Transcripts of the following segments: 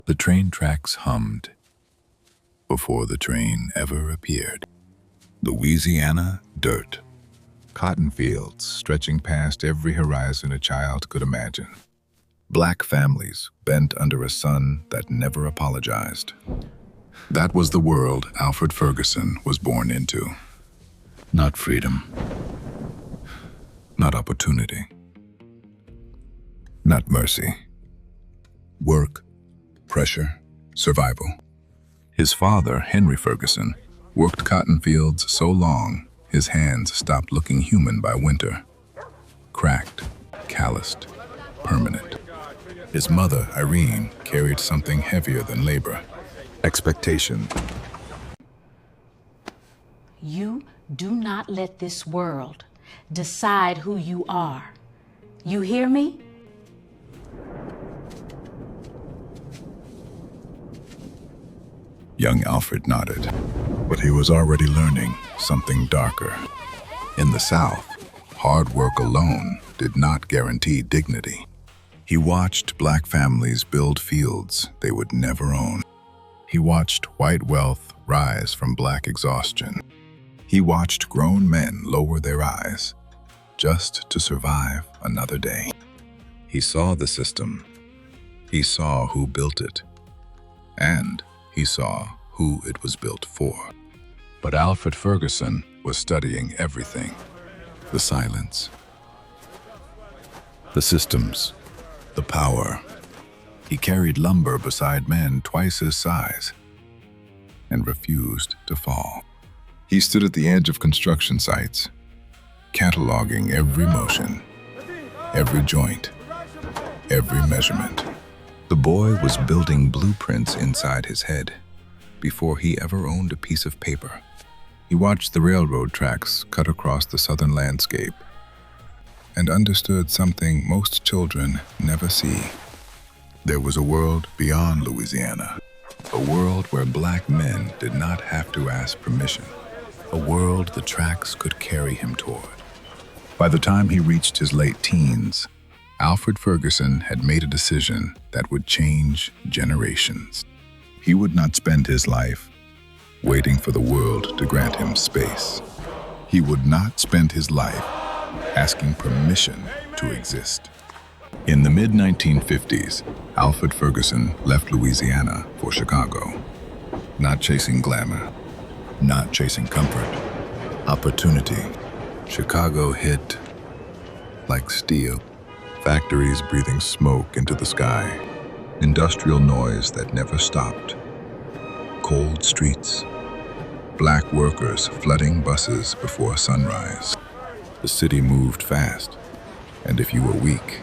The train tracks hummed before the train ever appeared. Louisiana dirt. Cotton fields stretching past every horizon a child could imagine. Black families bent under a sun that never apologized. That was the world Alfred Ferguson was born into. Not freedom. Not opportunity. Not mercy. Work, pressure, survival. His father, Henry Ferguson, worked cotton fields so long his hands stopped looking human by winter. Cracked, calloused, permanent. His mother, Irene, carried something heavier than labor. Expectation. You do not let this world decide who you are. You hear me? Young Alfred nodded, but he was already learning something darker. In the South, hard work alone did not guarantee dignity. He watched black families build fields they would never own. He watched white wealth rise from black exhaustion. He watched grown men lower their eyes just to survive another day. He saw the system. He saw who built it. And he saw who it was built for. But Alfred Ferguson was studying everything. The silence, the systems, the power. He carried lumber beside men twice his size and refused to fall. He stood at the edge of construction sites, cataloging every motion, every joint, every measurement. The boy was building blueprints inside his head before he ever owned a piece of paper. He watched the railroad tracks cut across the southern landscape and understood something most children never see. There was a world beyond Louisiana, a world where black men did not have to ask permission, a world the tracks could carry him toward. By the time he reached his late teens, Alfred Ferguson had made a decision that would change generations. He would not spend his life waiting for the world to grant him space. He would not spend his life asking permission to exist. In the mid-1950s, Alfred Ferguson left Louisiana for Chicago, not chasing glamour, not chasing comfort, opportunity. Chicago hit like steel, factories breathing smoke into the sky, industrial noise that never stopped, cold streets, black workers flooding buses before sunrise. The city moved fast, and if you were weak,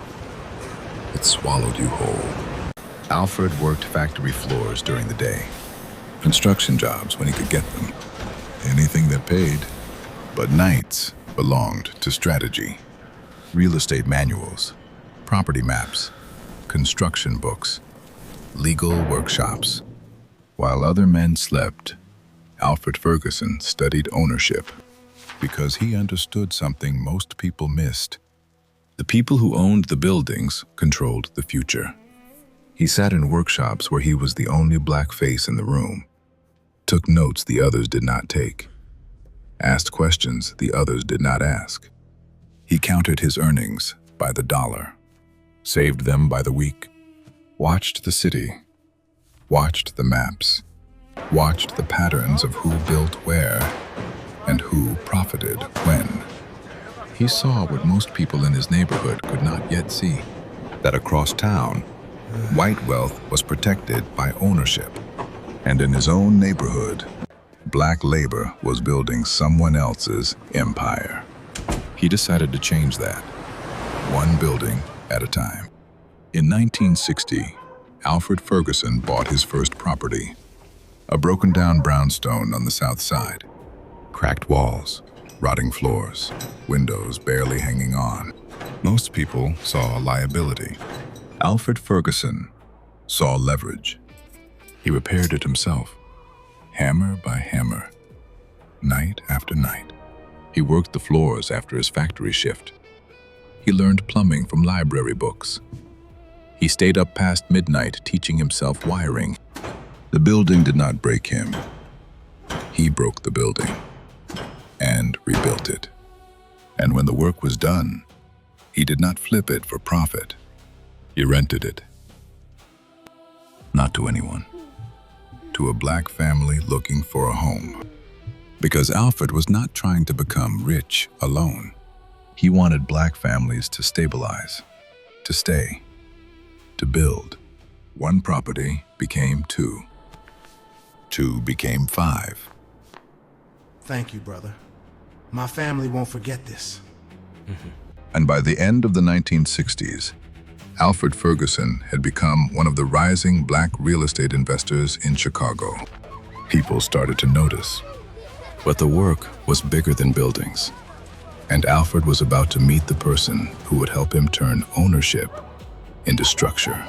it swallowed you whole. Alfred worked factory floors during the day, construction jobs when he could get them, anything that paid. But nights belonged to strategy, real estate manuals, property maps, construction books, legal workshops. While other men slept, Alfred Ferguson studied ownership because he understood something most people missed. The people who owned the buildings controlled the future. He sat in workshops where he was the only black face in the room, took notes the others did not take, asked questions the others did not ask. He counted his earnings by the dollar, saved them by the week, watched the city, watched the maps, watched the patterns of who built where and who profited when. He saw what most people in his neighborhood could not yet see, that across town, white wealth was protected by ownership, and in his own neighborhood, black labor was building someone else's empire. He decided to change that, one building at a time. In 1960, Alfred Ferguson bought his first property, a broken-down brownstone on the south side. Cracked walls, rotting floors, windows barely hanging on. Most people saw a liability. Alfred Ferguson saw leverage. He repaired it himself, hammer by hammer, night after night. He worked the floors after his factory shift. He learned plumbing from library books. He stayed up past midnight teaching himself wiring. The building did not break him. He broke the building and rebuilt it. And when the work was done, he did not flip it for profit. He rented it. Not to anyone. To a black family looking for a home. Because Alfred was not trying to become rich alone. He wanted black families to stabilize, to stay, to build. One property became two. Two became five. Thank you, brother. My family won't forget this. And by the end of the 1960s, Alfred Ferguson had become one of the rising black real estate investors in Chicago. People started to notice. But the work was bigger than buildings. And Alfred was about to meet the person who would help him turn ownership into structure.